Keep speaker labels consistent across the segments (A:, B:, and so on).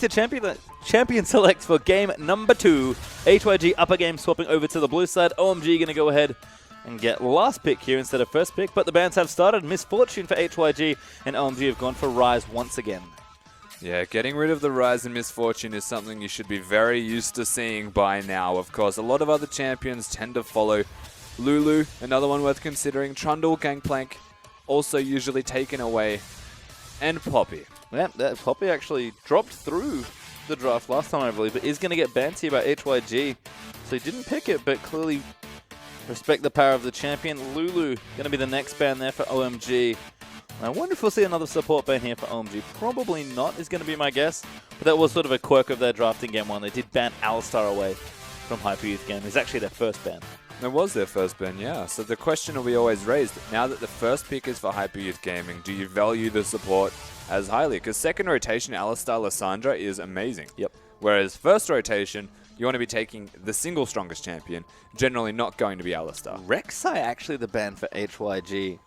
A: To champion select for game number 2. HYG upper game swapping over to the blue side. OMG going to go ahead and get last pick here instead of first pick. But the bans have started. Misfortune for HYG, and OMG have gone for Rise once again.
B: Yeah, getting rid of the Rise and Misfortune is something you should be very used to seeing by now. Of course, a lot of other champions tend to follow. Lulu, another one worth considering. Trundle, Gangplank, also usually taken away. And Poppy.
A: Yeah, that Poppy actually dropped through the draft last time, I believe, but is going to get banned here by HYG. So he didn't pick it, but clearly respect the power of the champion. Lulu going to be the next ban there for OMG. I wonder if we'll see another support ban here for OMG. Probably not is going to be my guess, but that was sort of a quirk of their draft in Game 1. They did ban Alistar away from Hyper Youth Gaming. It's actually their first ban.
B: It was their first ban, yeah. So the question will be always raised, now that the first pick is for Hyper Youth Gaming, do you value the support as highly? Because second rotation, Alistar Lissandra is amazing.
A: Yep.
B: Whereas first rotation, you want to be taking the single strongest champion, generally not going to be Alistar.
A: Rek'Sai actually the ban for HYG.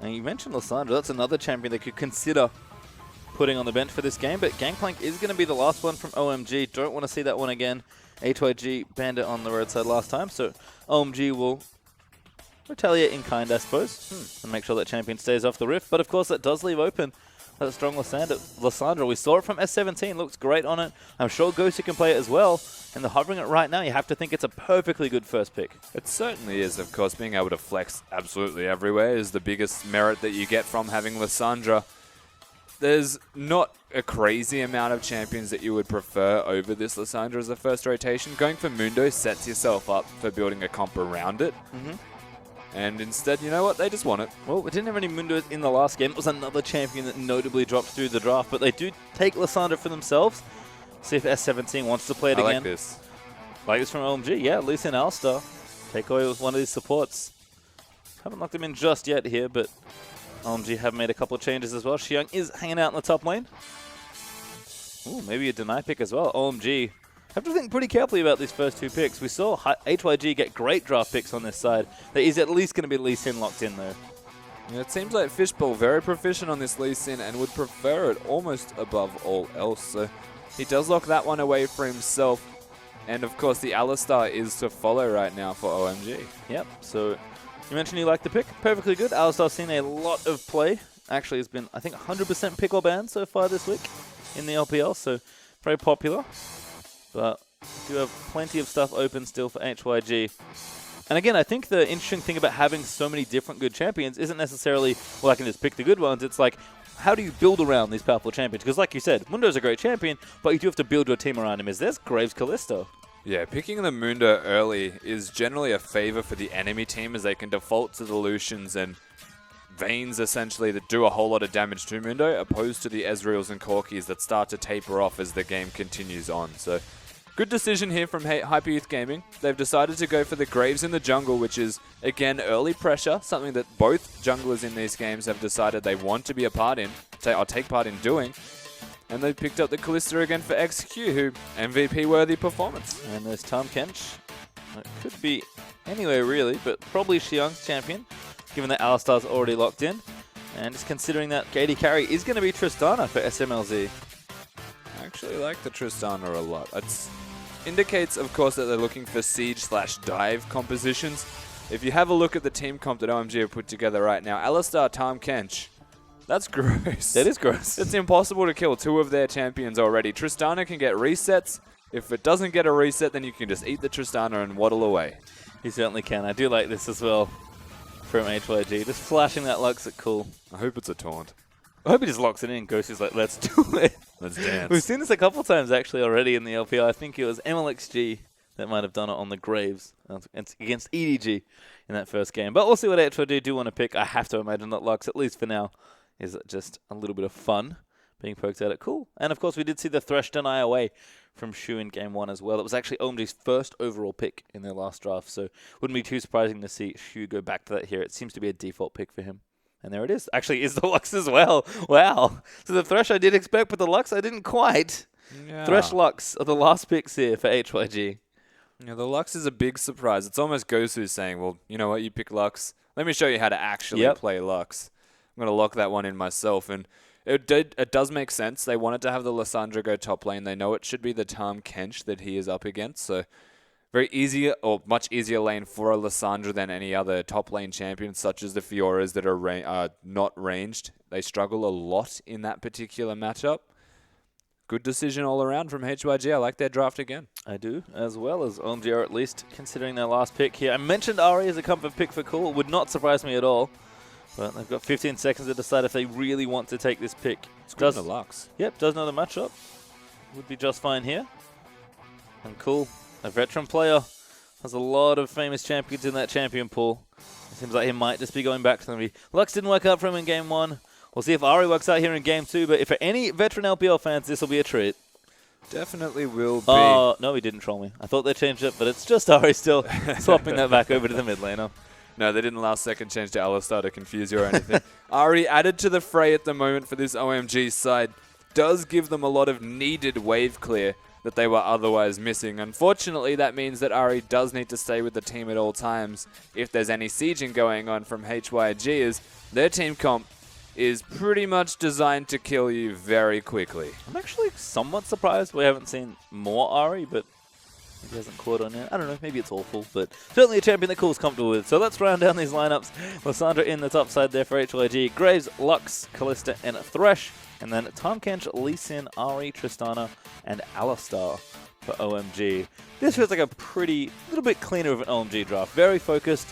A: And you mentioned Lissandra, that's another champion they could consider putting on the bench for this game, but Gangplank is going to be the last one from OMG. Don't want to see that one again. HYG banned it on the roadside last time, so OMG will retaliate in kind, I suppose, and make sure that champion stays off the rift. But of course, that does leave open that strong Lissandra. We saw it from S17, looks great on it. I'm sure Ghosty can play it as well, and they're hovering it right now. You have to think it's a perfectly good first pick.
B: It certainly is, of course. Being able to flex absolutely everywhere is the biggest merit that you get from having Lissandra. There's not a crazy amount of champions that you would prefer over this Lissandra as a first rotation. Going for Mundo sets yourself up for building a comp around it. And instead, you know what? They just want it.
A: Well, we didn't have any Mundos in the last game. It was another champion that notably dropped through the draft, but they do take Lissandra for themselves. See if S17 wants to play it again.
B: I like this.
A: Like this from OMG. Yeah, Lee Sin Alistar. Take away with one of these supports. Haven't locked him in just yet here, but OMG have made a couple of changes as well. Xiang is hanging out in the top lane. Ooh, maybe a deny pick as well. OMG have to think pretty carefully about these first two picks. We saw HYG get great draft picks on this side. There is at least going to be Lee Sin locked in there.
B: Yeah, it seems like Fishbowl very proficient on this Lee Sin and would prefer it almost above all else. So he does lock that one away for himself. And of course, the Alistar is to follow right now for OMG.
A: Yep, so you mentioned you like the pick. Perfectly good. Alistar's seen a lot of play. Actually, has been, I think, 100% pick or ban so far this week in the LPL, so very popular. But we do have plenty of stuff open still for HYG. And again, I think the interesting thing about having so many different good champions isn't necessarily, well, I can just pick the good ones. It's like, how do you build around these powerful champions? Because like you said, Mundo's a great champion, but you do have to build your team around him. There's Graves Callisto.
B: Yeah, picking the Mundo early is generally a favor for the enemy team as they can default to the Lucians and Vaynes essentially that do a whole lot of damage to Mundo, opposed to the Ezreals and Corkis that start to taper off as the game continues on. So good decision here from Hyper Youth Gaming. They've decided to go for the Graves in the jungle, which is, again, early pressure, something that both junglers in these games have decided they want to be a part in, or take part in doing. And they picked up the Callisto again for XQ, who MVP-worthy performance.
A: And there's Tahm Kench. It could be anywhere, really, but probably Xiang's champion, given that Alistar's already locked in. And just considering that KD carry is going to be Tristana for SMLZ.
B: I actually like the Tristana a lot. It indicates, of course, that they're looking for siege/dive compositions. If you have a look at the team comp that OMG have put together right now, Alistar, Tahm Kench, that's gross.
A: That is gross.
B: It's impossible to kill two of their champions already. Tristana can get resets. If it doesn't get a reset, then you can just eat the Tristana and waddle away.
A: You certainly can. I do like this as well from HYG. Just flashing that Lux at cool.
B: I hope it's a taunt.
A: I hope he just locks it in. Ghosty's like, let's do it.
B: Let's dance.
A: We've seen this a couple times actually already in the LPL. I think it was MLXG that might have done it on the Graves against EDG in that first game. But we'll see what HYG do want to pick. I have to imagine that Lux, at least for now, is just a little bit of fun being poked at it. Cool. And of course, we did see the Thresh deny away from Shu in Game 1 as well. It was actually OMG's first overall pick in their last draft, so wouldn't be too surprising to see Shu go back to that here. It seems to be a default pick for him. And there it is. Actually, is the Lux as well. Wow. So the Thresh I did expect, but the Lux I didn't quite. Yeah. Thresh Lux are the last picks here for HYG.
B: Yeah, the Lux is a big surprise. It's almost Gosu saying, well, you know what, you pick Lux. Let me show you how to actually play Lux. I'm going to lock that one in myself. And It does make sense. They wanted to have the Lissandra go top lane. They know it should be the Tahm Kench that he is up against. So very easy, or much easier lane for a Lissandra than any other top lane champion, such as the Fioras that are not ranged. They struggle a lot in that particular matchup. Good decision all around from HYG. I like their draft again.
A: I do, as well as OMG are at least considering their last pick here. I mentioned Ari as a comfort pick for Cool. It would not surprise me at all. But they've got 15 seconds to decide if they really want to take this pick.
B: Does the Lux.
A: Yep, does know the matchup. Would be just fine here. And Cool, a veteran player, has a lot of famous champions in that champion pool. It seems like he might just be going back to them. Lux didn't work out for him in Game 1. We'll see if Ari works out here in Game 2. But if for any veteran LPL fans, this will be a treat.
B: Definitely will be.
A: Oh, no, he didn't troll me. I thought they changed it, but it's just Ari still swapping that back over to the mid laner.
B: No, they didn't last second change to Alistar to confuse you or anything. Ari added to the fray at the moment for this OMG side. Does give them a lot of needed wave clear that they were otherwise missing. Unfortunately, that means that Ari does need to stay with the team at all times if there's any sieging going on from HYG, as their team comp is pretty much designed to kill you very quickly.
A: I'm actually somewhat surprised we haven't seen more Ari, but he hasn't caught on yet. I don't know, maybe it's awful, but certainly a champion that Cool's comfortable with. So let's round down these lineups. Lissandra in the top side there for HYG. Graves, Lux, Kalista, and Thresh. And then Tahm Kench, Lee Sin, Ari, Tristana, and Alistar for OMG. This feels like a little bit cleaner of an OMG draft. Very focused.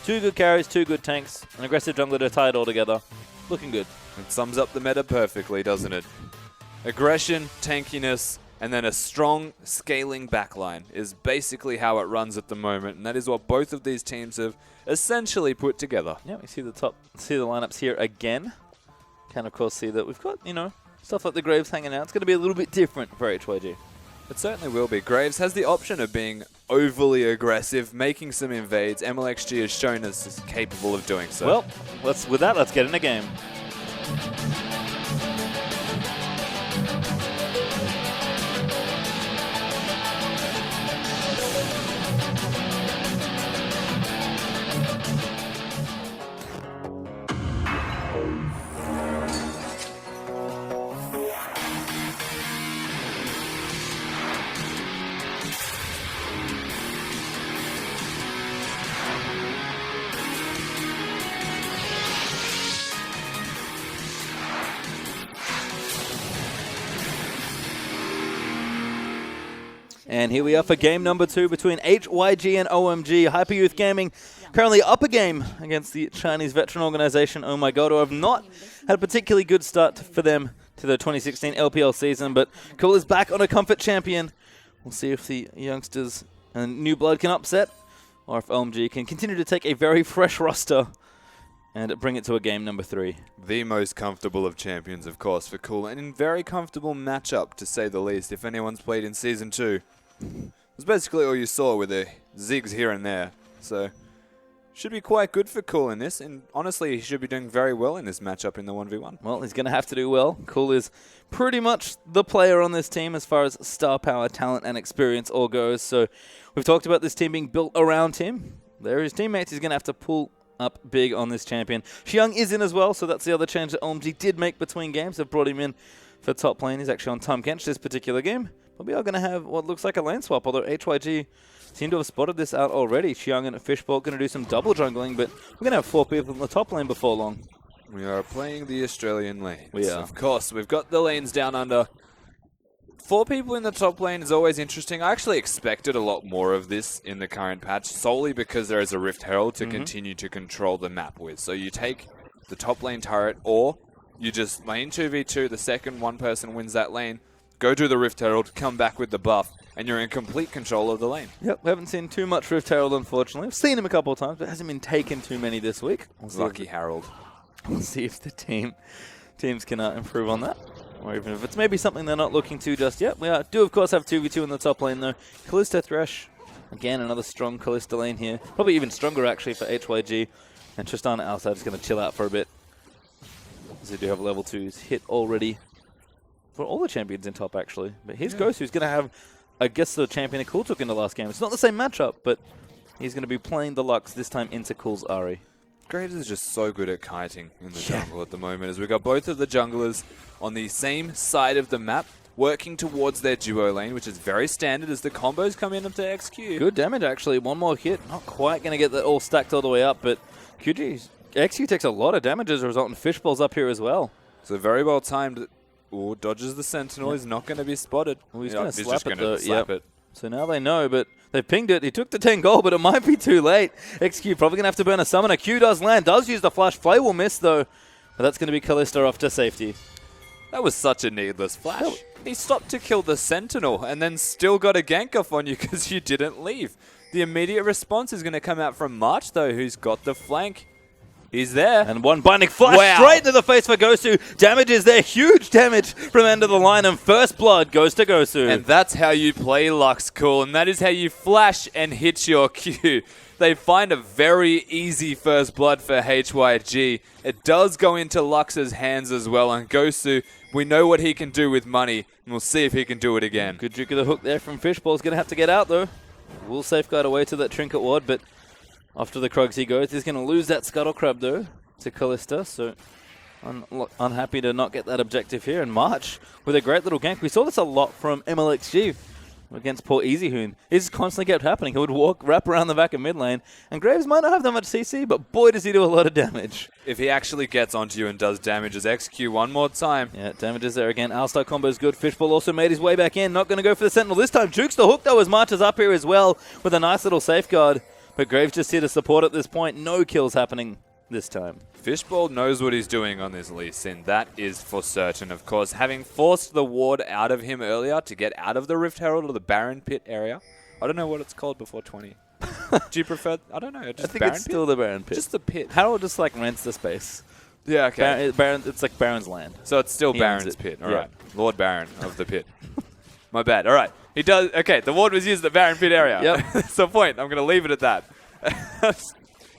A: 2 good carries, 2 good tanks, an aggressive jungler to tie it all together. Looking good.
B: It sums up the meta perfectly, doesn't it? Aggression, tankiness, and then a strong scaling backline is basically how it runs at the moment, and that is what both of these teams have essentially put together.
A: Yeah, we see the lineups here again. Can of course see that we've got, stuff like the Graves hanging out. It's going to be a little bit different for HYG.
B: It certainly will be. Graves has the option of being overly aggressive, making some invades. MLXG has shown us is capable of doing so.
A: Well, let's get in a game. And here we are for game number 2 between HYG and OMG. Hyper Youth Gaming currently up a game against the Chinese veteran organization Oh My God, who have not had a particularly good start for them to the 2016 LPL season. But Cool is back on a comfort champion. We'll see if the youngsters and new blood can upset, or if OMG can continue to take a very fresh roster and bring it to a game number 3.
B: The most comfortable of champions, of course, for Cool, and in very comfortable matchup, to say the least. If anyone's played in Season 2, it's basically all you saw with the zigs here and there. So, should be quite good for Cool in this, and honestly, he should be doing very well in this matchup in the 1v1.
A: Well, he's going to have to do well. Cool is pretty much the player on this team as far as star power, talent, and experience all goes. So, we've talked about this team being built around him. They're his teammates. He's going to have to pull up big on this champion. Xiang is in as well, so that's the other change that OMG did make between games. They've brought him in for top lane. He's actually on Tahm Kench this particular game. But we are going to have what looks like a lane swap, although HYG seem to have spotted this out already. Xiang and Fishbolt going to do some double jungling, but we're going to have 4 people in the top lane before long.
B: We are playing the Australian lanes.
A: We are.
B: Of course, we've got the lanes down under. 4 people in the top lane is always interesting. I actually expected a lot more of this in the current patch, solely because there is a Rift Herald to continue to control the map with. So you take the top lane turret, or you just lane 2v2, the second one person wins that lane, go do the Rift Herald, come back with the buff, and you're in complete control of the lane. Yep,
A: we haven't seen too much Rift Herald, unfortunately. We've seen him a couple of times, but hasn't been taken too many this week.
B: Lucky Herald.
A: We'll see if the teams can improve on that, or even if it's maybe something they're not looking to just yet. We do, of course, have 2v2 in the top lane, though. Kalista Thresh, again, another strong Kalista lane here. Probably even stronger, actually, for HYG. And Tristana outside is going to chill out for a bit, as they do have level 2s hit already for all the champions in top, actually. But here's Ghost, who's going to have, I guess, the champion that Cool took in the last game. It's not the same matchup, but he's going to be playing the Lux, this time into Cool's Ari.
B: Graves is just so good at kiting in the jungle at the moment, as we've got both of the junglers on the same side of the map, working towards their duo lane, which is very standard as the combos come in to XQ.
A: Good damage, actually. One more hit. Not quite going to get that all stacked all the way up, but XQ takes a lot of damage as a result, and Fishball's up here as well.
B: So very well timed. Ooh, dodges the Sentinel. He's not going to be spotted.
A: Well, he's going to slap
B: just
A: it,
B: going to slap it.
A: So now they know, but they pinged it. He took the 10 gold, but it might be too late. XQ probably going to have to burn a summoner. Q does land, does use the flash. Flay will miss, though. But that's going to be Kalista off to safety.
B: That was such a needless flash. He stopped to kill the Sentinel and then still got a gank off on you because you didn't leave. The immediate response is going to come out from March, though, who's got the flank. He's there.
A: And one binding flash straight into the face for Gosu. Damage is there. Huge damage from end of the line. And first blood goes to Gosu.
B: And that's how you play Lux Cool. And that is how you flash and hit your Q. They find a very easy first blood for HYG. It does go into Lux's hands as well. And Gosu, we know what he can do with money. And we'll see if he can do it again.
A: Good juke of the hook there from Fishball's going to have to get out, though. Will safeguard away to that Trinket Ward, but after the Krugs he goes. He's going to lose that Scuttle Crab, though, to Kalista. So unhappy to not get that objective here. And March with a great little gank. We saw this a lot from MLXG against poor Easyhoon. This constantly kept happening. He would wrap around the back of mid lane. And Graves might not have that much CC, but boy, does he do a lot of damage.
B: If he actually gets onto you and does damage as XQ one more time.
A: Yeah, damage is there again. Alistar combo is good. Fishball also made his way back in. Not going to go for the Sentinel this time. Jukes the hook, though, as March is up here as well with a nice little safeguard. But Graves just here to support at this point. No kills happening this time.
B: Fishball knows what he's doing on this Lee Sin. That is for certain, of course. Having forced the ward out of him earlier to get out of the Rift Herald or the Baron Pit area. I don't know what it's called before 20. Do you prefer? I don't know. Just
A: I think
B: Baron
A: it's
B: Pit?
A: still the Baron Pit.
B: Just the pit.
A: Harold just like rents the space.
B: Yeah, okay.
A: It's like Baron's land.
B: So it's still
A: He
B: Baron's
A: owns it.
B: pit. All
A: Yeah.
B: right. Lord Baron of the pit. My bad. All right. He does. Okay, the ward was used at the Baron Pit area.
A: Yep.
B: That's the point. I'm going to leave it at that.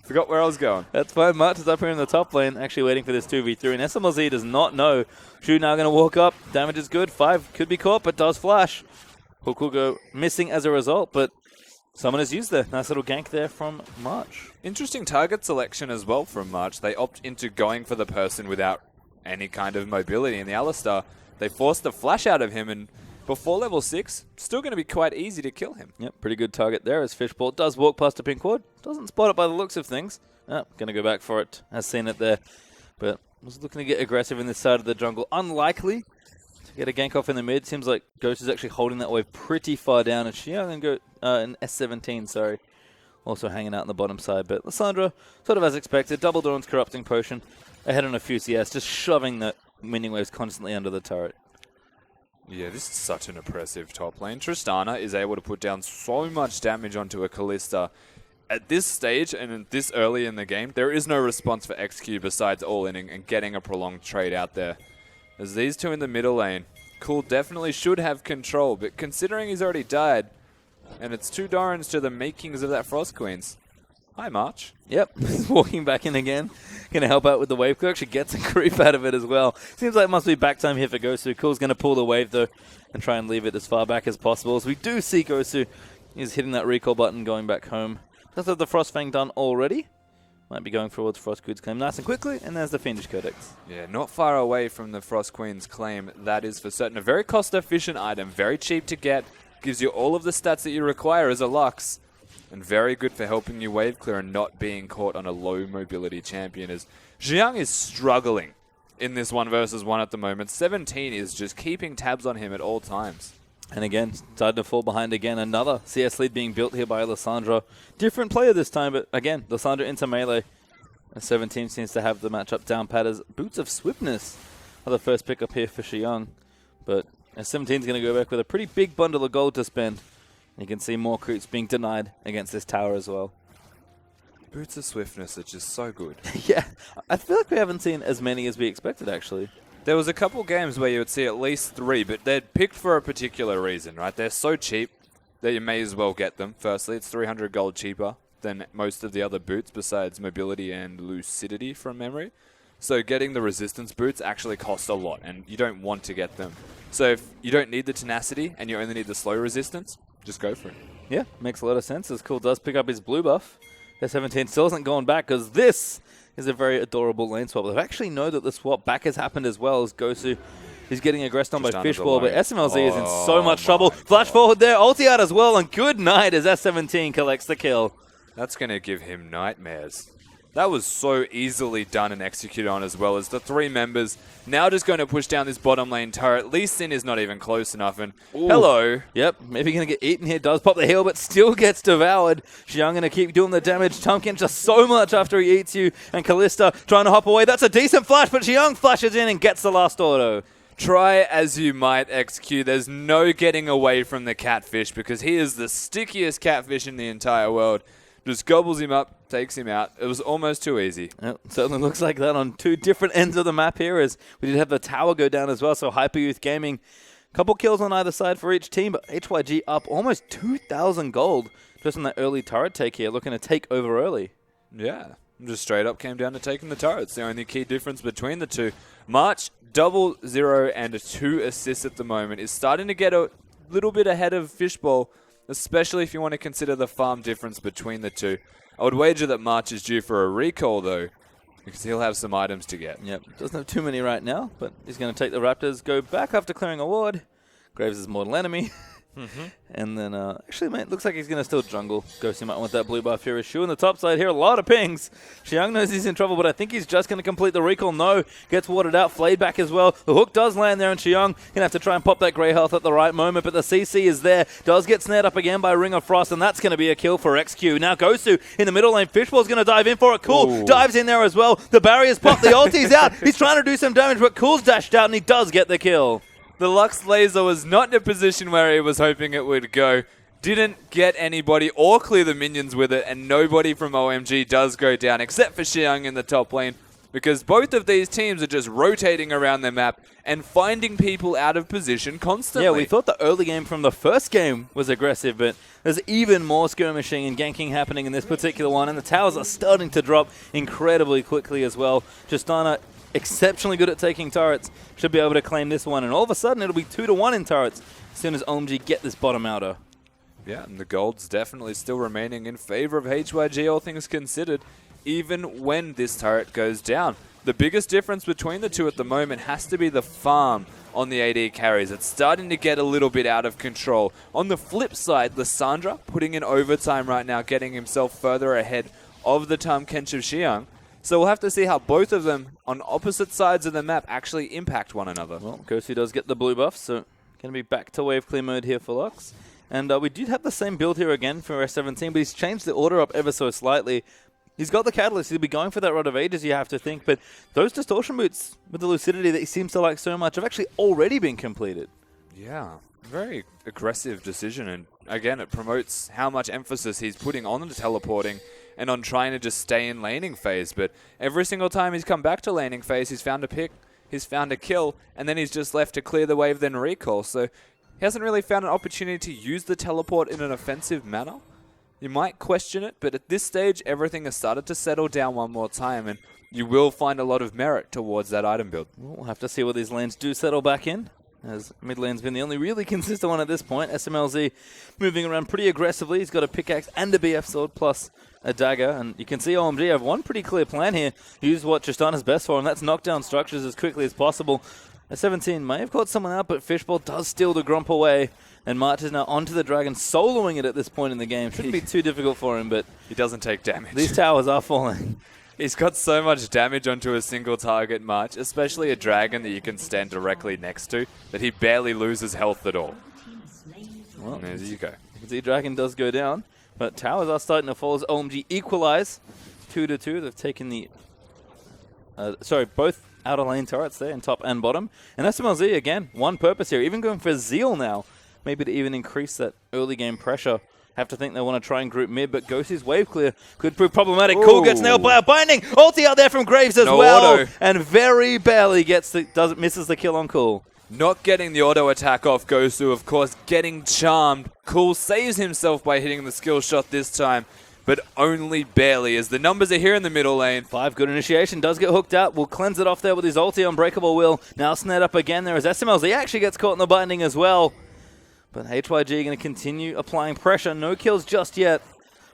B: Forgot where I was going.
A: That's fine. March is up here in the top lane, actually waiting for this 2v3. And SMLZ does not know. Shu now going to walk up. Damage is good. 5 could be caught, but does flash. Hook will go missing as a result, but someone has used there. Nice little gank there from March.
B: Interesting target selection as well from March. They opt into going for the person without any kind of mobility. In the Alistar, they forced the flash out of him, and before level 6, still going to be quite easy to kill him.
A: Yep, pretty good target there as Fishball does walk past a pink ward. Doesn't spot it by the looks of things. Going to go back for it. Has seen it there. But was looking to get aggressive in this side of the jungle. Unlikely to get a gank off in the mid. Seems like Ghost is actually holding that wave pretty far down. And she going to go in S17, sorry. Also hanging out on the bottom side. But Lissandra, sort of as expected. Double Dawn's Corrupting Potion. Ahead on a few CS. Just shoving the minion waves constantly under the turret.
B: Yeah, this is such an oppressive top lane. Tristana is able to put down so much damage onto a Kalista. At this stage and this early in the game, there is no response for XQ besides all-inning and getting a prolonged trade out there. As these two in the middle lane, Cool definitely should have control, but considering he's already died, and it's 2 Dorans to the makings of that Frost Queens. Hi, March.
A: Yep, he's walking back in again. Going to help out with the wave. Cool actually gets a creep out of it as well. Seems like it must be back time here for Gosu. Cool's going to pull the wave, though, and try and leave it as far back as possible. As we do see Gosu is hitting that recall button, going back home. Does have the Frostfang done already. Might be going towards Frost Queen's claim nice and quickly, and there's the Fiendish Codex.
B: Yeah, not far away from the Frost Queen's claim. That is for certain. A very cost-efficient item, very cheap to get. Gives you all of the stats that you require as a Lux. And very good for helping you wave clear and not being caught on a low mobility champion. As Zhang is struggling in this 1v1 at the moment. 17 is just keeping tabs on him at all times.
A: And again, starting to fall behind again. Another CS lead being built here by Lissandra. Different player this time, but again, Lissandra into melee. And 17 seems to have the matchup down pat as Boots of Swiftness are the first pickup here for Xiang. But 17 is going to go back with a pretty big bundle of gold to spend. You can see more creeps being denied against this tower as well.
B: Boots of Swiftness are just so good.
A: Yeah, I feel like we haven't seen as many as we expected, actually.
B: There was a couple games where you would see at least 3, but they're picked for a particular reason, right? They're so cheap that you may as well get them. Firstly, it's 300 gold cheaper than most of the other boots besides mobility and lucidity from memory. So getting the resistance boots actually cost a lot, and you don't want to get them. So if you don't need the tenacity and you only need the slow resistance, just go for it.
A: Yeah, makes a lot of sense. As Cool does pick up his blue buff. S17 still hasn't gone back because this is a very adorable lane swap. They actually know that the swap back has happened as well as Gosu. He's getting aggressed on by Fishball, but SMLZ is in so much trouble. Flash forward there, ulti out as well, and good night as S17 collects the kill.
B: That's going to give him nightmares. That was so easily done and executed on, as well as the 3 members now just going to push down this bottom lane turret. Lee Sin is not even close enough, and hello.
A: Yep, maybe going to get eaten here. Does pop the heal, but still gets devoured. Xiang going to keep doing the damage. Tumkin just so much after he eats you, and Kalista trying to hop away. That's a decent flash, but Xiang flashes in and gets the last auto.
B: Try as you might, XQ, there's no getting away from the catfish because he is the stickiest catfish in the entire world. Just gobbles him up, takes him out. It was almost too easy.
A: Yep, certainly looks like that on 2 different ends of the map here, as we did have the tower go down as well, so Hyper Youth Gaming. Couple kills on either side for each team, but HYG up almost 2,000 gold just on that early turret take here, looking to take over early.
B: Yeah, just straight up came down to taking the turrets. The only key difference between the two. March, 0-0 and 2 assists at the moment, is starting to get a little bit ahead of Fishbowl, especially if you want to consider the farm difference between the two. I would wager that March is due for a recall, though, because he'll have some items to get.
A: Yep, doesn't have too many right now, but he's going to take the Raptors, go back after clearing a ward. Graves is mortal enemy. And then, actually, mate, looks like he's going to still jungle. Ghosty might want that blue buff here. Shu on the top side here, a lot of pings. Xiang knows he's in trouble, but I think he's just going to complete the recall. No, gets watered out, flayed back as well. The hook does land there, and Xiang going to have to try and pop that grey health at the right moment, but the CC is there. Does get snared up again by Ring of Frost, and that's going to be a kill for XQ. Now Gosu in the middle lane. Fishball's going to dive in for it. Cool dives in there as well. The barrier's popped, the ulti's out. He's trying to do some damage, but Cool's dashed out, and he does get the kill.
B: The Lux laser was not in a position where he was hoping it would go. Didn't get anybody or clear the minions with it, and nobody from OMG does go down except for Xiang in the top lane, because both of these teams are just rotating around their map and finding people out of position constantly.
A: Yeah, we thought the early game from the first game was aggressive, but there's even more skirmishing and ganking happening in this particular one, and the towers are starting to drop incredibly quickly as well. Justana exceptionally good at taking turrets, should be able to claim this one, and all of a sudden it'll be 2-1 in turrets as soon as OMG get this bottom outer.
B: Yeah, and the gold's definitely still remaining in favor of HYG, all things considered, even when this turret goes down. The biggest difference between the two at the moment has to be the farm on the AD carries. It's starting to get a little bit out of control. On the flip side, Lissandra putting in overtime right now, getting himself further ahead of the Tahm Kench of Xiang. So we'll have to see how both of them on opposite sides of the map actually impact one another.
A: Well, Gosu does get the blue buff, so going to be back to wave clear mode here for Lux. And we did have the same build here again for S17, but he's changed the order up ever so slightly. He's got the Catalyst. He'll be going for that Rod of Ages, you have to think. But those Distortion Boots with the Lucidity that he seems to like so much have actually already been completed.
B: Yeah, very aggressive decision. And again, it promotes how much emphasis he's putting on the teleporting and on trying to just stay in laning phase. But every single time he's come back to laning phase, he's found a pick, he's found a kill, and then he's just left to clear the wave, then recall. So he hasn't really found an opportunity to use the teleport in an offensive manner. You might question it, but at this stage, everything has started to settle down one more time, and you will find a lot of merit towards that item build.
A: We'll have to see what these lanes do settle back in, as mid lane's been the only really consistent one at this point. SMLZ moving around pretty aggressively. He's got a pickaxe and a BF sword plus a dagger, and you can see OMG have one pretty clear plan here. Use what Tristana's best for, and that's knock down structures as quickly as possible. S17 may have caught someone out, but Fishbowl does steal the Grump away, and March is now onto the Dragon, soloing it at this point in the game. Shouldn't be too difficult for him, but
B: he doesn't take damage.
A: These towers are falling.
B: He's got so much damage onto a single target, March, especially a Dragon that you can stand directly next to, that he barely loses health at all.
A: Well,
B: and there you go.
A: You can see Dragon does go down, but towers are starting to fall as OMG equalize 2-2. They've taken the... both outer lane turrets there in top and bottom. And SMLZ, again, one purpose here, even going for Zeal now, maybe to even increase that early game pressure. Have to think they want to try and group mid, but Ghosty's wave clear could prove problematic. Ooh. Cool gets nailed by a binding. Ulti out there from Graves as well. Auto. And very barely misses the kill on Cool.
B: Not getting the auto attack off Gosu, of course, getting charmed. Cool saves himself by hitting the skill shot this time, but only barely, as the numbers are here in the middle lane.
A: 5, good initiation, does get hooked out. Will cleanse it off there with his ulti. Unbreakable Will now snared up again there as SMLZ actually gets caught in the binding as well. But HYG going to continue applying pressure. No kills just yet,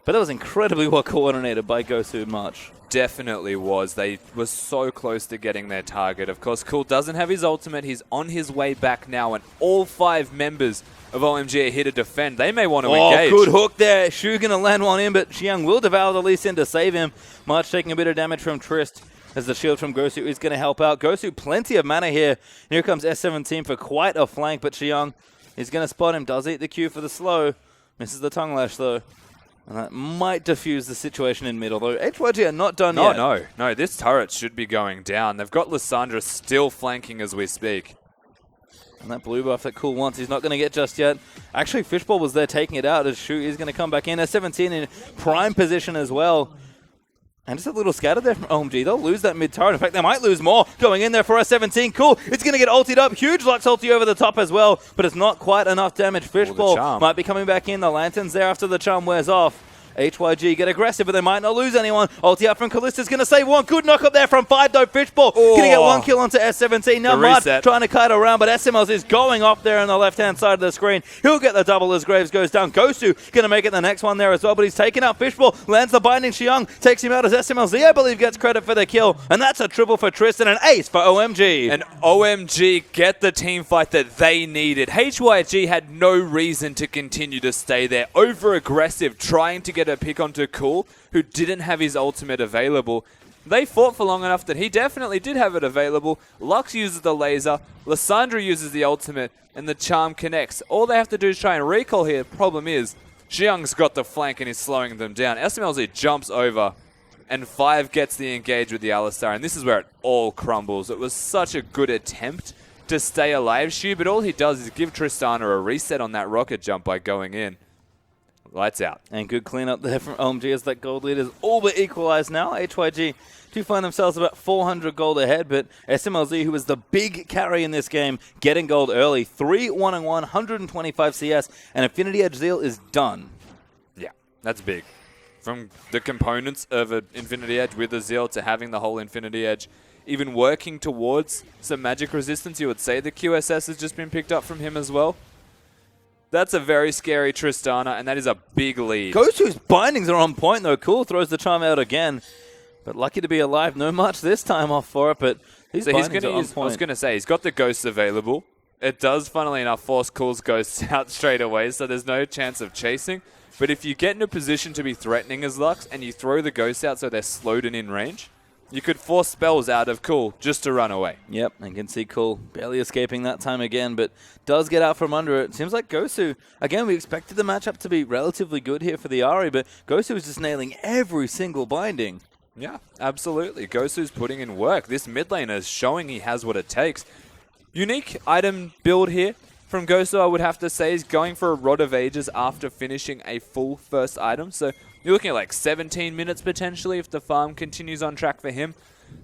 A: but that was incredibly well coordinated by Gosu and March.
B: definitely was. They were so close to getting their target. Of course, Cool doesn't have his ultimate. He's on his way back now, and all 5 members of OMG are here to defend. They may want to engage.
A: Oh, good hook there. Shu going to land one in, but Xiang will devour the Lee Sin to save him. March taking a bit of damage from Trist as the shield from Gosu is going to help out. Gosu, plenty of mana here. Here comes S17 for quite a flank, but Xiang is going to spot him. Does eat the Q for the slow. Misses the tongue lash, though. And that might diffuse the situation in mid, although HYG are not done yet.
B: No. This turret should be going down. They've got Lissandra still flanking as we speak.
A: And that blue buff that Cool wants, he's not going to get just yet. Actually, Fishball was there taking it out as Shu is going to come back in. S17 in prime position as well. And just a little scatter there from OMG. They'll lose that mid turret. In fact, they might lose more. Going in there for S17. Cool. It's going to get ultied up. Huge Lux ulti over the top as well. But it's not quite enough damage. Fishball might be coming back in. The Lantern's there after the charm wears off. HYG get aggressive, but they might not lose anyone. Ulti out from Kallista's going to save one. Good knock up there from 5, though. Fishball going to get 1 kill onto S17. Now Mud trying to kite around, but SMLs is going off there on the left-hand side of the screen. He'll get the double as Graves goes down. Gosu going to make it the next one there as well, but he's taken out Fishball. Lands the binding. Xiang takes him out as SMLZ, I believe, gets credit for the kill. And that's a triple for Tristan, an ace for OMG.
B: And OMG get the team fight that they needed. HYG had no reason to continue to stay there. Over-aggressive, trying to get a pick onto Cool, who didn't have his ultimate available. They fought for long enough that he definitely did have it available. Lux uses the laser, Lissandra uses the ultimate, and the charm connects. All they have to do is try and recall here. Problem is, Xiang's got the flank and is slowing them down. SMLZ jumps over, and 5 gets the engage with the Alistar, and this is where it all crumbles. It was such a good attempt to stay alive, Shu, but all he does is give Tristana a reset on that rocket jump by going in. Lights out.
A: And good cleanup there from OMG as that gold lead is all but equalized now. HYG do find themselves about 400 gold ahead, but SMLZ, who was the big carry in this game, getting gold early. 3-1-1, 125 CS, and Infinity Edge Zeal is done.
B: Yeah, that's big. From the components of an Infinity Edge with a Zeal to having the whole Infinity Edge, even working towards some magic resistance, you would say the QSS has just been picked up from him as well. That's a very scary Tristana, and that is a big lead.
A: Gosu's bindings are on point, though. Cool throws the charm out again. But lucky to be alive. No much this time off for it, but these bindings are on point.
B: I was going to say, he's got the ghosts available. It does, funnily enough, force Cool's ghosts out straight away, so there's no chance of chasing. But if you get in a position to be threatening as Lux, and you throw the ghosts out so they're slowed and in range, you could force spells out of Cool just to run away.
A: Yep, and can see Cool barely escaping that time again, but does get out from under it. Seems like Gosu, again, we expected the matchup to be relatively good here for the Ahri, but Gosu is just nailing every single binding.
B: Yeah, absolutely. Gosu's putting in work. This mid laner is showing he has what it takes. Unique item build here from Gosu, I would have to say, is going for a Rod of Ages after finishing a full first item. So you're looking at like 17 minutes potentially if the farm continues on track for him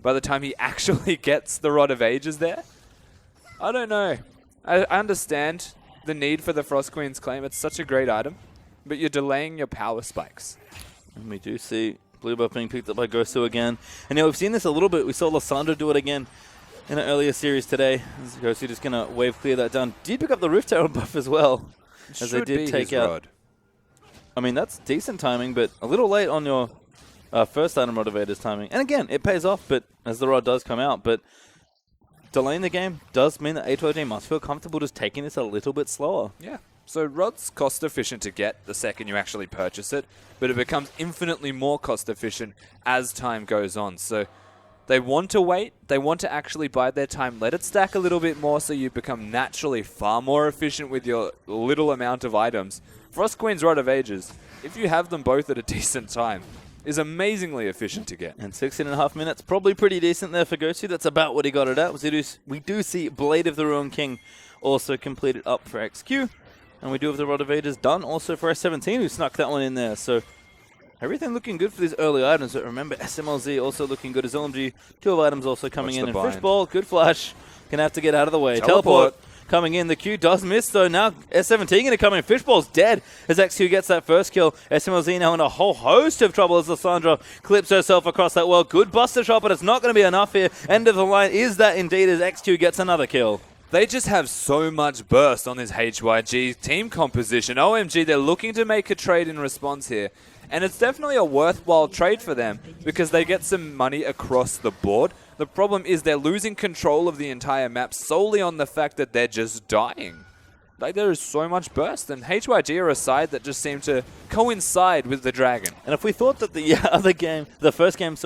B: by the time he actually gets the Rod of Ages there. I don't know. I understand the need for the Frost Queen's claim. It's such a great item, but you're delaying your power spikes.
A: And we do see blue buff being picked up by Gosu again. And yeah, we've seen this a little bit. We saw Lissandra do it again in an earlier series today. Gosu just going to wave clear that down. Did pick up the Rift Terror buff as well, as they did take out. Rod. I mean, that's decent timing, but a little late on your first item Motivator's timing. And again, it pays off, but as the Rod does come out. But delaying the game does mean that HYG must feel comfortable just taking this a little bit slower.
B: Yeah. So Rod's cost efficient to get the second you actually purchase it, but it becomes infinitely more cost efficient as time goes on. So they want to wait. They want to actually bide their time. Let it stack a little bit more so you become naturally far more efficient with your little amount of items. Frost Queen's Rod of Ages, if you have them both at a decent time, is amazingly efficient to get.
A: And 16.5 minutes, probably pretty decent there for Gosu. That's about what he got it at. We do see Blade of the Ruined King also completed up for XQ. And we do have the Rod of Ages done also for S17, who snuck that one in there. So everything looking good for these early items. But remember, SMLZ also looking good as OMG. 2 of items also coming in. And Fishball, good flash. Gonna have to get out of the way. Teleport coming in. The Q does miss, though. Now S17 going to come in. Fishball's dead as XQ gets that first kill. SMLZ now in a whole host of trouble as Lissandra clips herself across that wall. Good buster shot, but it's not going to be enough here. End of the line is that indeed as XQ gets another kill.
B: They just have so much burst on this HYG team composition. OMG, they're looking to make a trade in response here. And it's definitely a worthwhile trade for them because they get some money across the board. The problem is they're losing control of the entire map solely on the fact that they're just dying. Like, there is so much burst, and HYG are a side that just seem to coincide with the Dragon.
A: And if we thought that the first game,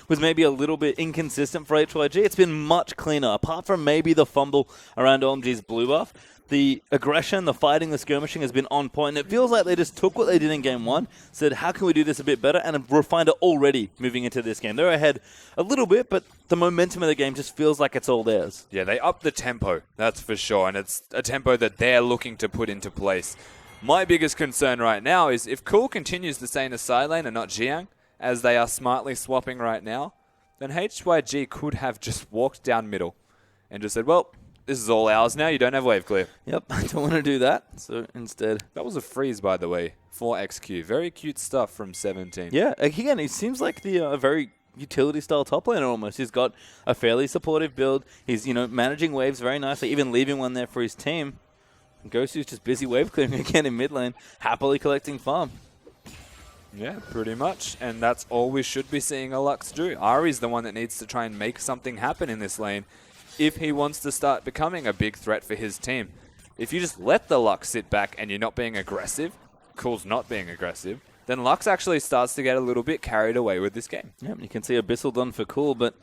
A: was maybe a little bit inconsistent for HYG, it's been much cleaner. Apart from maybe the fumble around OMG's blue buff, the aggression, the fighting, the skirmishing has been on point. And it feels like they just took what they did in game 1, said, how can we do this a bit better, and have refined it already moving into this game. They're ahead a little bit, but the momentum of the game just feels like it's all theirs.
B: Yeah, they upped the tempo, that's for sure, and it's a tempo that they're looking to put into place. My biggest concern right now is if Cool continues to stay in the side lane and not Jiang, as they are smartly swapping right now, then HYG could have just walked down middle and just said, well, this is all ours now, you don't have wave clear.
A: Yep, I don't want to do that, so instead...
B: That was a freeze, by the way, for XQ. Very cute stuff from 17.
A: Yeah, again, he seems like the very utility-style top laner almost. He's got a fairly supportive build. He's, managing waves very nicely, even leaving one there for his team. And Gosu's just busy wave clearing again in mid lane, happily collecting farm.
B: Yeah, pretty much. And that's all we should be seeing a Lux do. Ari's the one that needs to try and make something happen in this lane if he wants to start becoming a big threat for his team. If you just let the Lux sit back and you're not being aggressive, Cool's not being aggressive, then Lux actually starts to get a little bit carried away with this game.
A: Yeah, you can see Abyssal done for Cool, but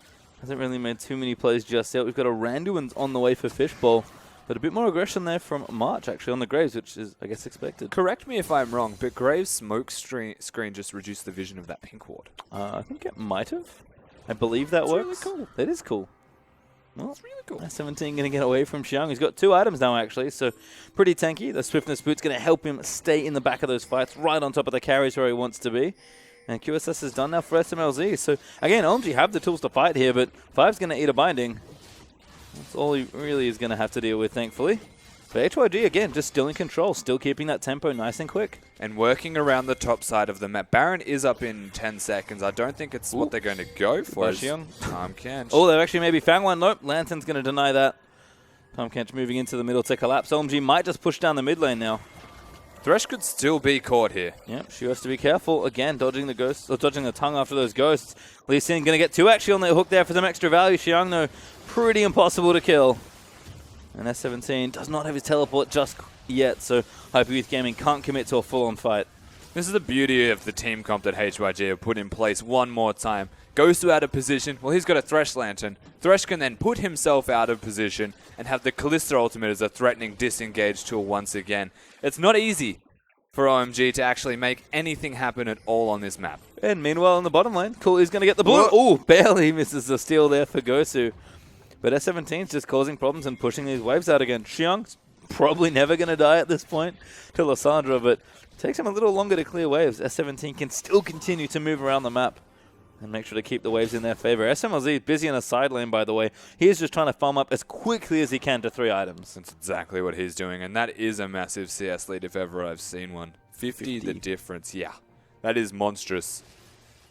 A: hasn't really made too many plays just yet. We've got a Randuin on the way for Fishbowl, but a bit more aggression there from March, actually, on the Graves, which is, I guess, expected.
B: Correct me if I'm wrong, but Graves' smoke screen just reduced the vision of that pink ward.
A: I think it might have. I believe that works.
B: Really cool.
A: That is cool. Well,
B: that's really cool.
A: S17 going to get away from Xiang. He's got 2 items now, actually, so pretty tanky. The Swiftness Boot's going to help him stay in the back of those fights, right on top of the carries where he wants to be. And QSS is done now for SMLZ. So, again, OMG have the tools to fight here, but 5's going to eat a binding. That's all he really is going to have to deal with, thankfully. But HYG, again, just still in control, still keeping that tempo nice and quick.
B: And working around the top side of the map. Baron is up in 10 seconds. I don't think it's what they're going to go for. Palm Kench.
A: Oh, they've actually maybe found one. Nope, Lantern's going to deny that. Palm Kench moving into the middle to collapse. OMG might just push down the mid lane now.
B: Thresh could still be caught here.
A: Yep, she has to be careful. Again, dodging the ghosts, or dodging the tongue after those ghosts. Lee Sin going to get 2 actually on the hook there for some extra value. Xiang, though, pretty impossible to kill. And S17 does not have his teleport just yet, so Hyper Youth Gaming can't commit to a full-on fight.
B: This is the beauty of the team comp that HYG have put in place one more time. Goes to out of position. Well, he's got a Thresh Lantern. Thresh can then put himself out of position and have the Kalista ultimate as a threatening disengage tool once again. It's not easy for OMG to actually make anything happen at all on this map.
A: And meanwhile, in the bottom lane, Cool is going to get the blue. Ooh, barely misses the steal there for Gosu. But S17's just causing problems and pushing these waves out again. Xiang's probably never going to die at this point to Lysandra, but it takes him a little longer to clear waves. S17 can still continue to move around the map and make sure to keep the waves in their favor. SMLZ is busy in a side lane, by the way. He is just trying to farm up as quickly as he can to 3 items.
B: That's exactly what he's doing, and that is a massive CS lead if ever I've seen one. 50 the difference, yeah. That is monstrous.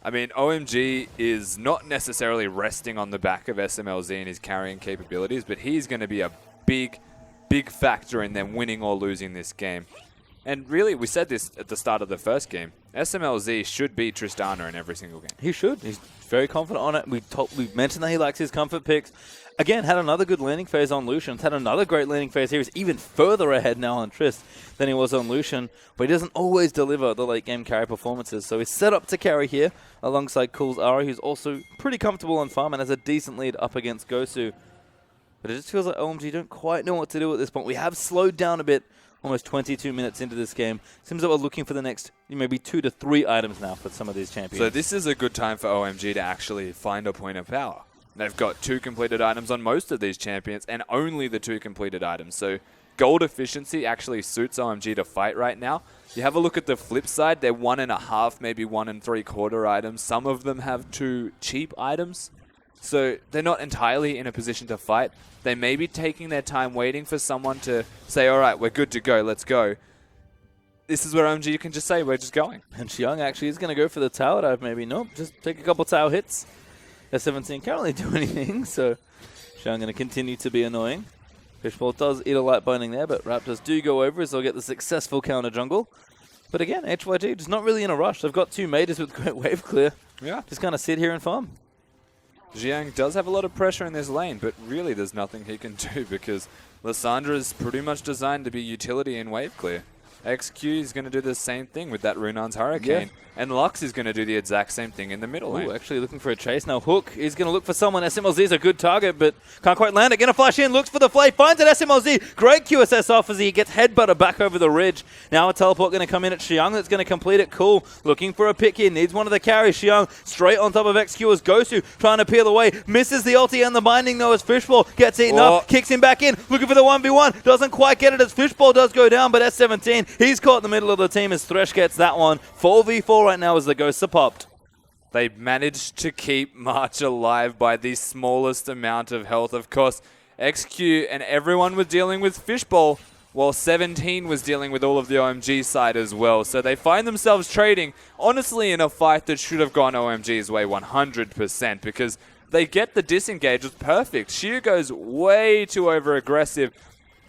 B: I mean, OMG is not necessarily resting on the back of SMLZ and his carrying capabilities, but he's going to be a big, big factor in them winning or losing this game. And really, we said this at the start of the first game, SMLZ should beat Tristana in every single game.
A: He should. He's very confident on it. We mentioned that he likes his comfort picks. Again, had another good laning phase on Lucian. Had another great laning phase here. He's even further ahead now on Trist than he was on Lucian. But he doesn't always deliver the late game carry performances. So he's set up to carry here alongside Cool's Ari, who's also pretty comfortable on farm and has a decent lead up against Gosu. But it just feels like OMG don't quite know what to do at this point. We have slowed down a bit, almost 22 minutes into this game. Seems like we're looking for the next maybe 2 to 3 items now for some of these champions.
B: So this is a good time for OMG to actually find a point of power. They've got 2 completed items on most of these champions and only the 2 completed items. So gold efficiency actually suits OMG to fight right now. You have a look at the flip side. They're 1.5, maybe 1 3/4 items. Some of them have 2 cheap items. So they're not entirely in a position to fight. They may be taking their time waiting for someone to say, all right, we're good to go, let's go. This is where OMG can just say, we're just going.
A: And Xiang actually is going to go for the tower dive maybe. Nope, just take a couple tower hits. S17 can't really do anything, so Xiang going to continue to be annoying. Fishbowl does eat a light binding there, but Raptors do go over as they'll get the successful counter jungle. But again, HYG just not really in a rush. They've got 2 mages with great wave clear.
B: Yeah.
A: Just kind of sit here and farm.
B: Jiang does have a lot of pressure in this lane, but really there's nothing he can do because Lissandra is pretty much designed to be utility in wave clear. XQ is going to do the same thing with that Runan's Hurricane. Yeah. And Lux is going to do the exact same thing in the middle lane.
A: Actually looking for a chase now. Hook is going to look for someone. SMLZ is a good target, but can't quite land it. Going to flash in, looks for the flay, finds it. SMLZ, great QSS off as he gets headbutted back over the ridge. Now a teleport going to come in at Xiang that's going to complete it. Cool. Looking for a pick here. Needs one of the carries. Xiang straight on top of XQ as Gosu trying to peel away. Misses the ulti and the binding though as Fishbowl gets eaten up. Kicks him back in. Looking for the 1v1. Doesn't quite get it as Fishbowl does go down, but S17, he's caught in the middle of the team as Thresh gets that one. 4v4 right now as the Ghosts are popped.
B: They managed to keep March alive by the smallest amount of health. Of course, XQ and everyone was dealing with Fishbowl, while 17 was dealing with all of the OMG side as well. So they find themselves trading, honestly, in a fight that should have gone OMG's way 100% because they get the disengage. It's perfect. Shia goes way too over-aggressive.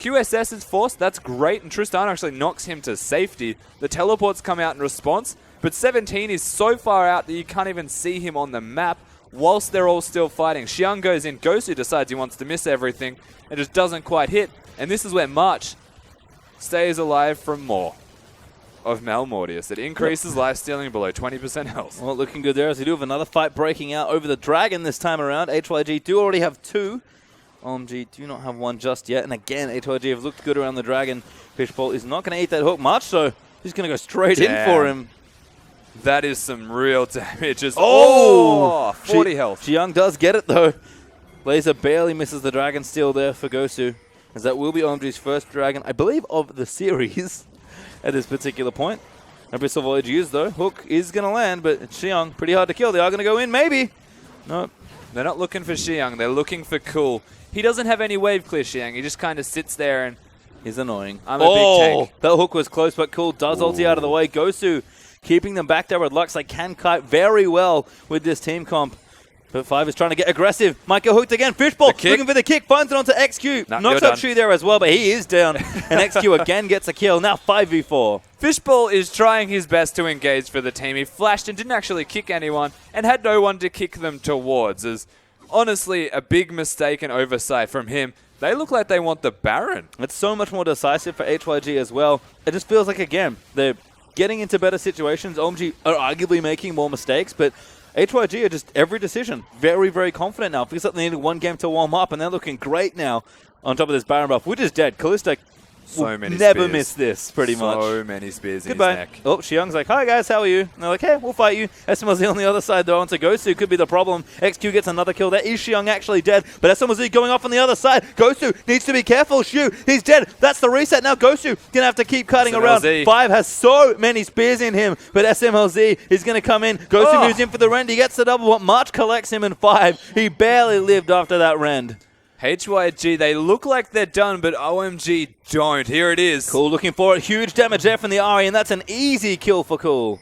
B: QSS is forced, that's great, and Tristana actually knocks him to safety. The teleports come out in response, but 17 is so far out that you can't even see him on the map whilst they're all still fighting. Xiang goes in, Gosu decides he wants to miss everything, and just doesn't quite hit. And this is where March stays alive from more of Malmortius. It increases life stealing below 20% health.
A: Well, looking good there as we do have another fight breaking out over the Dragon this time around. HYG do already have 2. OMG do not have 1 just yet. And again, HYG have looked good around the Dragon. Fishbowl is not going to eat that hook much, so he's going to go straight in for him.
B: That is some real damage. 40 health.
A: Xiang does get it, though. Laser barely misses the Dragon steal there for Gosu, as that will be OMG's first Dragon, I believe, of the series at this particular point. Abyssal Voyage used, though. Hook is going to land, but Xiang, pretty hard to kill. They are going to go in, maybe. No.
B: They're not looking for Xiang. They're looking for Cool. He doesn't have any wave clear, Xiang. He just kind of sits there and...
A: He's annoying.
B: I'm a big tank.
A: That hook was close, but Cool does ulti out of the way. Gosu keeping them back there with Lux. They can kite very well with this team comp. But 5 is trying to get aggressive. Might get hooked again. Fishbowl looking for the kick. Finds it onto XQ. Knocks out Shu there as well, but he is down. And XQ again gets a kill. Now 5v4.
B: Fishbowl is trying his best to engage for the team. He flashed and didn't actually kick anyone and had no one to kick them towards. As honestly, a big mistake and oversight from him. They look like they want the Baron.
A: It's so much more decisive for HYG as well. It just feels like, again, they're getting into better situations. OMG are arguably making more mistakes, but HYG are just every decision very, very confident now. Feels like they needed 1 game to warm up, and they're looking great now on top of this Baron buff, which is dead. Kalista
B: so many
A: never
B: spears.
A: Miss this, pretty much.
B: So many spears
A: Goodbye.
B: in his neck.
A: Oh, Xiang's like, hi guys, how are you? And they're like, hey, we'll fight you. SMLZ on the other side, though, onto Gosu could be the problem. XQ gets another kill. There is Xiang actually dead, but SMLZ going off on the other side. Gosu needs to be careful. Shu, he's dead. That's the reset. Now Gosu gonna have to keep cutting around. 5 has so many spears in him, but SMLZ is gonna come in. Gosu moves in for the rend. He gets the double, but March collects him in 5. He barely lived after that rend.
B: HYG, they look like they're done, but OMG don't. Here it is.
A: Cool looking for it. Huge damage there from the Ari, and that's an easy kill for Cool.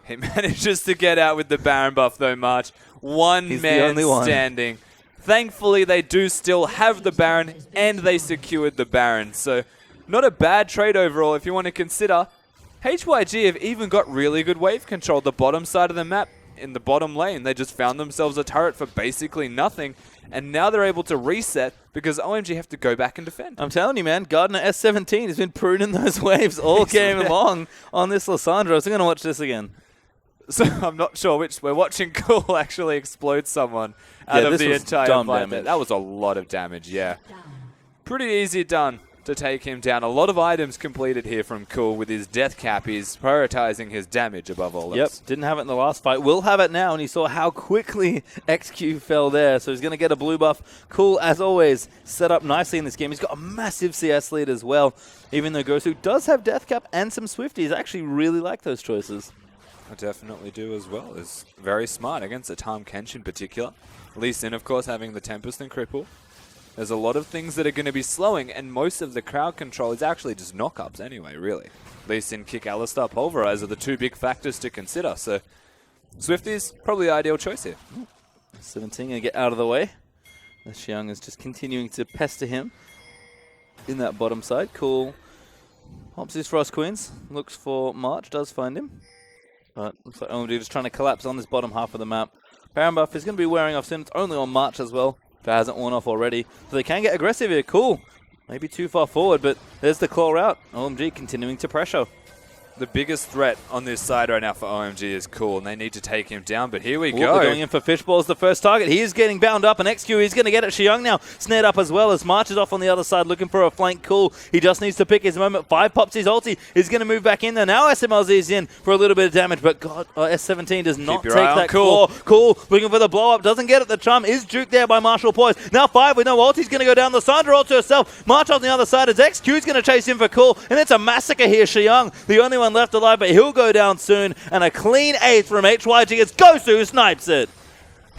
B: He manages to get out with the Baron buff, though, March. He's man the only standing. Thankfully, they do still have the Baron, and they secured the Baron. So, not a bad trade overall if you want to consider. HYG have even got really good wave control. The bottom side of the map, in the bottom lane, they just found themselves a turret for basically nothing. And now they're able to reset because OMG have to go back and defend.
A: I'm telling you, man, Gardner S17 has been pruning those waves all game long on this Lissandra. So I'm going to watch this again.
B: So I'm not sure which. We're watching Cool actually explode someone out of the entire fight. That was a lot of damage, yeah. Pretty easy done to take him down. A lot of items completed here from Cool with his death cap. He's prioritizing his damage above all else.
A: Yep, didn't have it in the last fight. Will have it now, and he saw how quickly XQ fell there. So he's going to get a blue buff. Cool, as always, set up nicely in this game. He's got a massive CS lead as well, even though Gosu does have death cap and some Swifties. I actually really like those choices.
B: I definitely do as well. It's very smart against a Tahm Kench in particular. Lee Sin, of course, having the Tempest and Cripple. There's a lot of things that are going to be slowing, and most of the crowd control is actually just knock-ups anyway, really. Lee Sin, Kick, Alistar, Pulverize are the 2 big factors to consider, so Swifties, probably the ideal choice here.
A: 17 going to get out of the way. Xiang is just continuing to pester him. in that bottom side. Cool. Hops his Frost Queens. Looks for March. Does find him. But looks like OMG just trying to collapse on this bottom half of the map. Baron buff is going to be wearing off soon. It's only on March as well, if it hasn't worn off already. So they can get aggressive here. Cool. Maybe too far forward, but there's the claw out. OMG continuing to pressure.
B: The biggest threat on this side right now for OMG is Cool, and they need to take him down, but here we go.
A: They're going in for Fishball as the first target. He is getting bound up, and XQ is going to get it. HYG now snared up as well as March is off on the other side looking for a flank. Cool. He just needs to pick his moment. 5 pops his ulti. He's going to move back in there. Now SMLZ is in for a little bit of damage, but God, S17 does not take that
B: Cool.
A: claw. Cool. Looking for the blow up. Doesn't get it. The charm is juked there by Marshall Poise. Now 5 with no ulti's going to go down. The Sandra ult to herself. March on the other side as XQ's going to chase him for Cool, and it's a massacre here. HYG, the only one left alive, but he'll go down soon, and a clean 8th from HYG as Gosu who snipes it.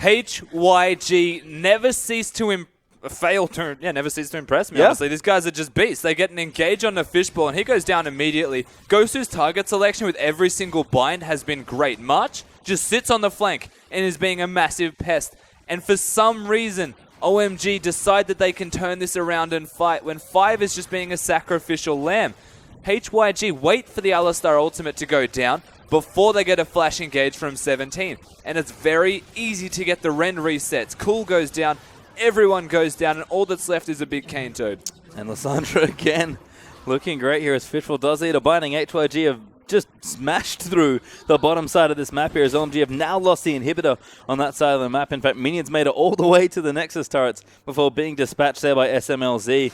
B: HYG never cease to never cease to impress me, honestly. These guys are just beasts. They get an engage on the Fishball, and he goes down immediately. Gosu's target selection with every single bind has been great. March just sits on the flank and is being a massive pest. And for some reason, OMG decide that they can turn this around and fight when 5 is just being a sacrificial lamb. HYG wait for the Alistar ultimate to go down before they get a flash engage from 17. And it's very easy to get the Ren resets. Cool goes down, everyone goes down, and all that's left is a big Cane Toad.
A: And Lysandra again looking great here as Fishful does eat a binding. HYG have just smashed through the bottom side of this map here as OMG have now lost the inhibitor on that side of the map. In fact, minions made it all the way to the Nexus turrets before being dispatched there by SMLZ.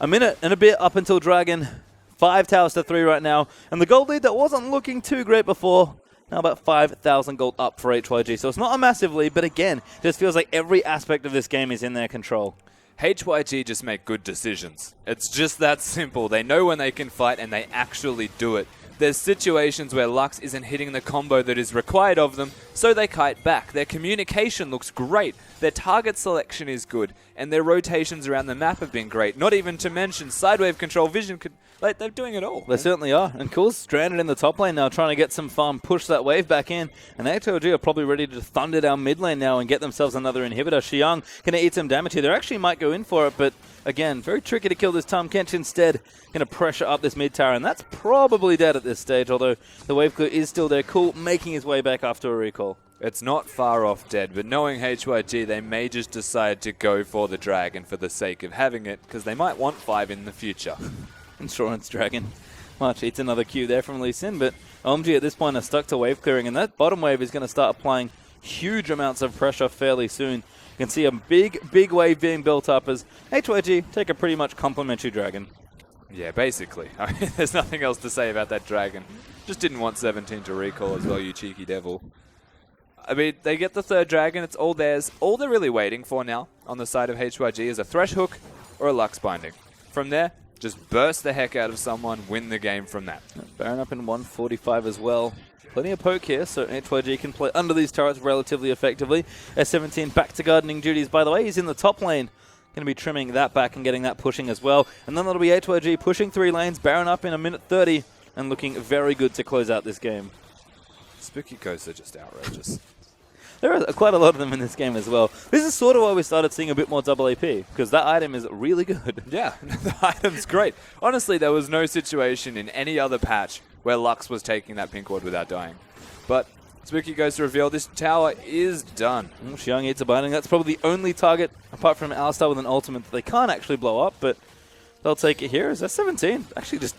A: A minute and a bit up until Dragon. 5 towers to 3 right now. And the gold lead that wasn't looking too great before, now about 5,000 gold up for HYG. So it's not a massive lead, but again, just feels like every aspect of this game is in their control.
B: HYG just make good decisions. It's just that simple. They know when they can fight, and they actually do it. There's situations where Lux isn't hitting the combo that is required of them, so they kite back. Their communication looks great, their target selection is good, and their rotations around the map have been great. Not even to mention sidewave control, vision, like they're doing it all.
A: They certainly are. And Cool's stranded in the top lane now, trying to get some farm, push that wave back in. And HYG are probably ready to thunder down mid lane now and get themselves another inhibitor. HYG going to eat some damage here. They actually might go in for it, but again, very tricky to kill this time. Kench instead going to pressure up this mid tower, and that's probably dead at this stage, although the wave clear is still there. Cool making his way back after a recall.
B: It's not far off dead, but knowing HYG, they may just decide to go for the dragon for the sake of having it, because they might want 5 in the future. Insurance
A: Dragon. March eats another Q there from Lee Sin, but OMG at this point are stuck to wave clearing, and that bottom wave is going to start applying huge amounts of pressure fairly soon. You can see a big wave being built up as HYG take a pretty much complimentary dragon.
B: Yeah, basically. I mean, there's nothing else to say about that dragon. Just didn't want 17 to recall as well, you cheeky devil. I mean, they get the 3rd dragon, it's all theirs. All they're really waiting for now on the side of HYG is a Thresh Hook or a Lux Binding. From there, just burst the heck out of someone, win the game from that.
A: Baron up in 145 as well. Plenty of poke here, so HYG can play under these turrets relatively effectively. S17 back to gardening duties, by the way. He's in the top lane. Going to be trimming that back and getting that pushing as well. And then that'll be HYG pushing 3 lanes. Baron up in a minute 30 and looking very good to close out this game.
B: Spooky ghosts are just outrageous.
A: There are quite a lot of them in this game as well. This is sort of why we started seeing a bit more double AP, because that item is really good.
B: Yeah, the item's great. Honestly, there was no situation in any other patch where Lux was taking that pink ward without dying. But Spooky goes to reveal this tower is done.
A: HYG eats a binding. That's probably the only target, apart from Alistar with an ultimate, that they can't actually blow up, but they'll take it here. Is that 17? Actually just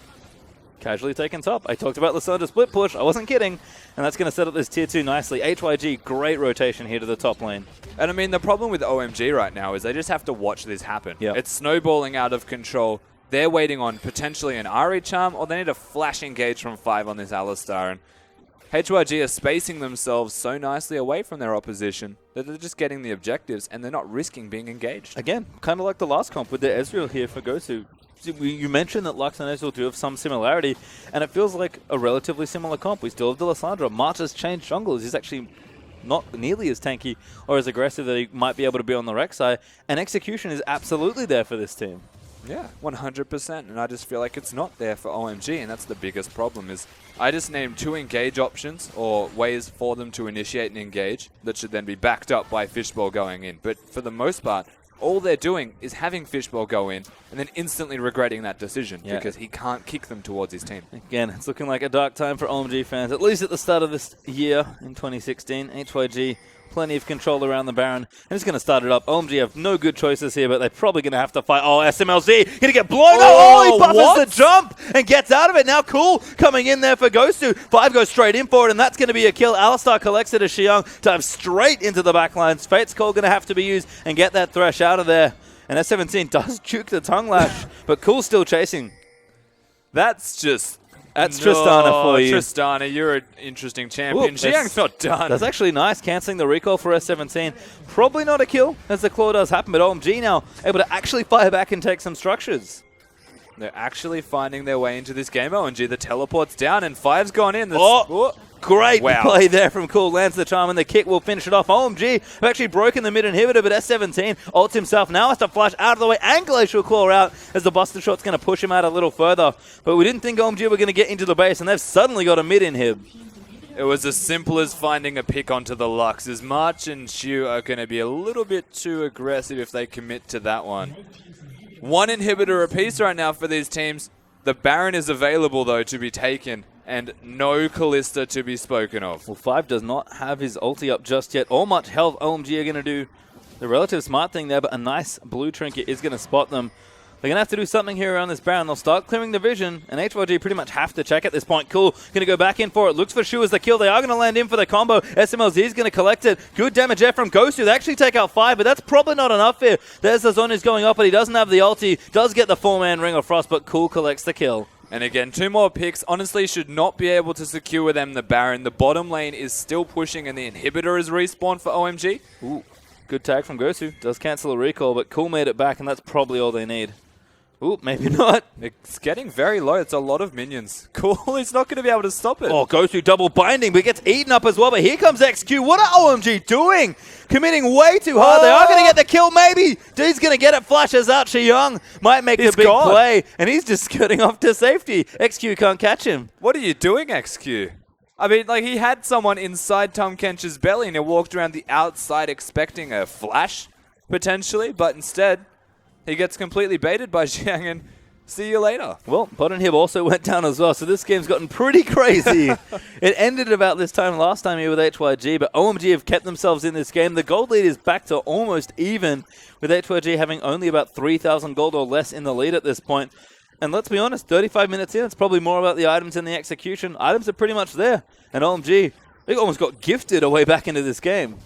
A: casually taken top. I talked about Lysandra split push. I wasn't kidding. And that's going to set up this tier 2 nicely. HYG, great rotation here to the top lane.
B: And I mean, the problem with OMG right now is they just have to watch this happen.
A: Yep.
B: It's snowballing out of control. They're waiting on potentially an Ari charm, or they need a flash engage from 5 on this Alistar. And HYG are spacing themselves so nicely away from their opposition that they're just getting the objectives and they're not risking being engaged.
A: Again, kind of like the last comp with the Ezreal here for Gosu. You mentioned that Lux and Ezreal do have some similarity, and it feels like a relatively similar comp. We still have the Lysandra. March has changed jungles. He's actually not nearly as tanky or as aggressive that he might be able to be on the Rek'Sai, and execution is absolutely there for this team.
B: Yeah, 100%, and I just feel like it's not there for OMG, and that's the biggest problem. Is I just named 2 engage options, or ways for them to initiate and engage, that should then be backed up by Fishbowl going in. But for the most part, all they're doing is having Fishbowl go in and then instantly regretting that decision because he can't kick them towards his team.
A: Again, it's looking like a dark time for OMG fans, at least at the start of this year in 2016. HYG, plenty of control around the Baron, and it's going to start it up. OMG have no good choices here, but they're probably going to have to fight. Oh, SMLZ going to get blown up. Oh, he buffers the jump and gets out of it. Now Cool coming in there for Gosu. 5 goes straight in for it, and that's going to be a kill. Alistar collects it as Xiang dives straight into the backlines. Fate's Call going to have to be used and get that Thresh out of there. And S17 does juke the Tongue Lash, but Cool's still chasing.
B: That's
A: Tristana for you.
B: Tristana, you're an interesting champion. Xiang's not done.
A: That's actually nice, cancelling the recall for S17. Probably not a kill, as the claw does happen, but OMG now able to actually fire back and take some structures.
B: They're actually finding their way into this game. OMG, the teleport's down, and 5's gone in.
A: Great play there from Cool. Lands the charm, and the kick will finish it off. OMG have actually broken the mid inhibitor, but S17 ults himself. Now has to flash out of the way, and Glacial Claw out as the Buster Shot's going to push him out a little further. But we didn't think OMG were going to get into the base, and they've suddenly got a mid inhib.
B: It was as simple as finding a pick onto the Lux, as March and Shu are going to be a little bit too aggressive if they commit to that one. 1 inhibitor apiece right now for these teams. The Baron is available, though, to be taken, and no Kalista to be spoken of.
A: Well, 5 does not have his ulti up just yet, or much health. OMG are going to do the relative smart thing there, but a nice blue trinket is going to spot them. They're going to have to do something here around this Baron. They'll start clearing the vision, and HYG pretty much have to check at this point. Cool, going to go back in for it. Looks for Shu as the kill. They are going to land in for the combo. SMLZ is going to collect it. Good damage there from Gosu. They actually take out 5, but that's probably not enough here. There's the zone who's going up, but he doesn't have the ulti. Does get the 4-man Ring of Frost, but Cool collects the kill.
B: And again, 2 more picks. Honestly, should not be able to secure them the Baron. The bottom lane is still pushing, and the inhibitor is respawned for OMG.
A: Ooh, good tag from Gosu. Does cancel a recall, but Cool made it back, and that's probably all they need. Ooh, maybe not.
B: It's getting very low. It's a lot of minions. Cool is not going to be able to stop it.
A: Oh, Gosu double binding, but gets eaten up as well. But here comes XQ. What are OMG doing? Committing way too hard. They are going to get the kill, maybe. Dude's going to get it. Flashes out. Young might make the big play, and he's just skirting off to safety. XQ can't catch him.
B: What are you doing, XQ? I mean, like, he had someone inside Tom Kench's belly, and he walked around the outside expecting a flash, potentially, but instead he gets completely baited by Xiang, and see you later.
A: Well, bot inhib also went down as well, so this game's gotten pretty crazy. It ended about this time last time here with HYG, but OMG have kept themselves in this game. The gold lead is back to almost even, with HYG having only about 3,000 gold or less in the lead at this point. And let's be honest, 35 minutes in, it's probably more about the items and the execution. Items are pretty much there, and OMG, they almost got gifted a way back into this game.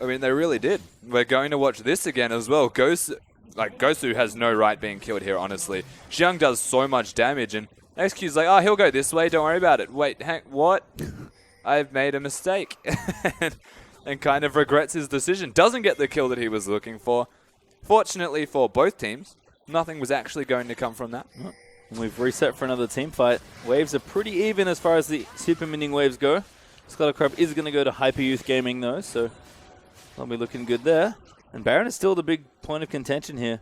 B: I mean, they really did. We're going to watch this again as well. Gosu has no right being killed here, honestly. Xiang does so much damage, and XQ's like, oh, he'll go this way, don't worry about it. Wait, what? I've made a mistake. And kind of regrets his decision. Doesn't get the kill that he was looking for. Fortunately for both teams, nothing was actually going to come from that.
A: We've reset for another team fight. Waves are pretty even as far as the super minion waves go. Scuttlecrab is going to go to Hyper Youth Gaming, though, so they'll be looking good there. And Baron is still the big point of contention here.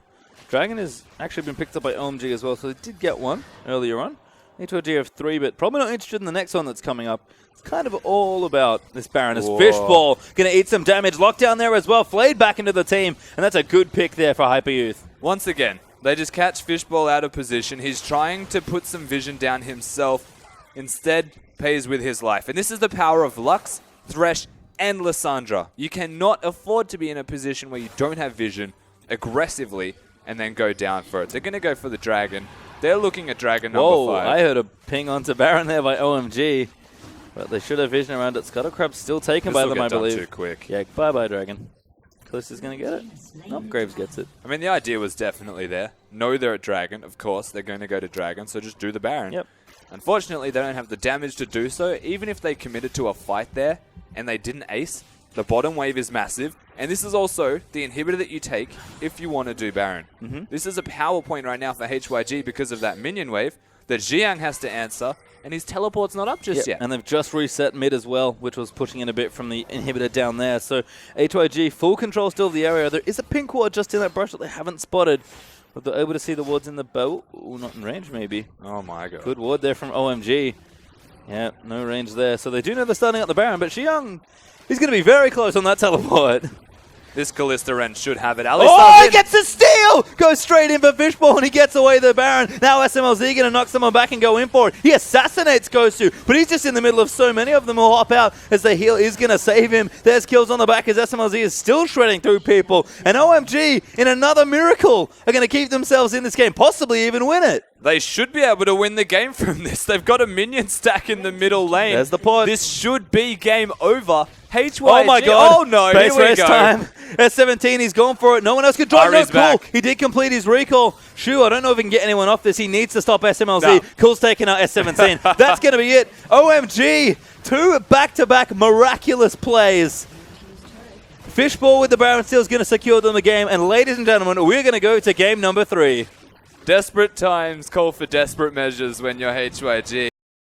A: Dragon has actually been picked up by OMG as well, so they did get one earlier on. HYG have 3, but probably not interested in the next one that's coming up. It's kind of all about this Baron. As Fishbowl going to eat some damage. Lockdown there as well. Flayed back into the team, and that's a good pick there for Hyper Youth.
B: Once again, they just catch Fishbowl out of position. He's trying to put some vision down himself. Instead, pays with his life. And this is the power of Lux, Thresh, and Lissandra. You cannot afford to be in a position where you don't have vision aggressively and then go down for it. They're going to go for the Dragon. They're looking at Dragon number 5.
A: I heard a ping onto Baron there by OMG. But they should have vision around it. Scuttlecrab's still taken by them, I believe.
B: Too quick.
A: Yeah, bye-bye, Dragon. Kalista's going to get it. Nope, Graves gets it.
B: I mean, the idea was definitely there. Know they're at Dragon. Of course, they're going to go to Dragon, so just do the Baron.
A: Yep.
B: Unfortunately, they don't have the damage to do so. Even if they committed to a fight there and they didn't ace, the bottom wave is massive. And this is also the inhibitor that you take if you want to do Baron. This is a power point right now for HYG because of that minion wave that Xiang has to answer, and his teleport's not up just yet.
A: And they've just reset mid as well, which was pushing in a bit from the inhibitor down there. So HYG, full control still of the area. There is a pink ward just in that brush that they haven't spotted. But they're able to see the wards in the bow. Ooh, not in range, maybe.
B: Oh, my God.
A: Good ward there from OMG. Yeah, no range there. So they do know they're starting up the Baron, but Xiang, he's going to be very close on that teleport.
B: This Kalista Ren should have it.
A: Oh, he gets a steal! Goes straight in for Fishball and he gets away the Baron. Now SMLZ going to knock someone back and go in for it. He assassinates Gosu, but he's just in the middle of so many of them who hop out as the heal is going to save him. There's kills on the back as SMLZ is still shredding through people. And OMG, in another miracle, are going to keep themselves in this game, possibly even win it.
B: They should be able to win the game from this. They've got a minion stack in the middle lane.
A: There's the pod.
B: This should be game over. HYG.
A: Oh my god.
B: Oh no,
A: Base
B: here we
A: race
B: go.
A: time. S17, he's gone for it. No one else could drive. No,
B: Ari's
A: cool.
B: back.
A: He did complete his recall. Shoo, I don't know if he can get anyone off this. He needs to stop SMLZ.
B: No.
A: Cool's taking out S17. That's going to be it. OMG. 2 back-to-back miraculous plays. Fishball with the Baron Steel is going to secure them the game. And ladies and gentlemen, we're going to go to game number 3.
B: Desperate times call for desperate measures when you're HYG.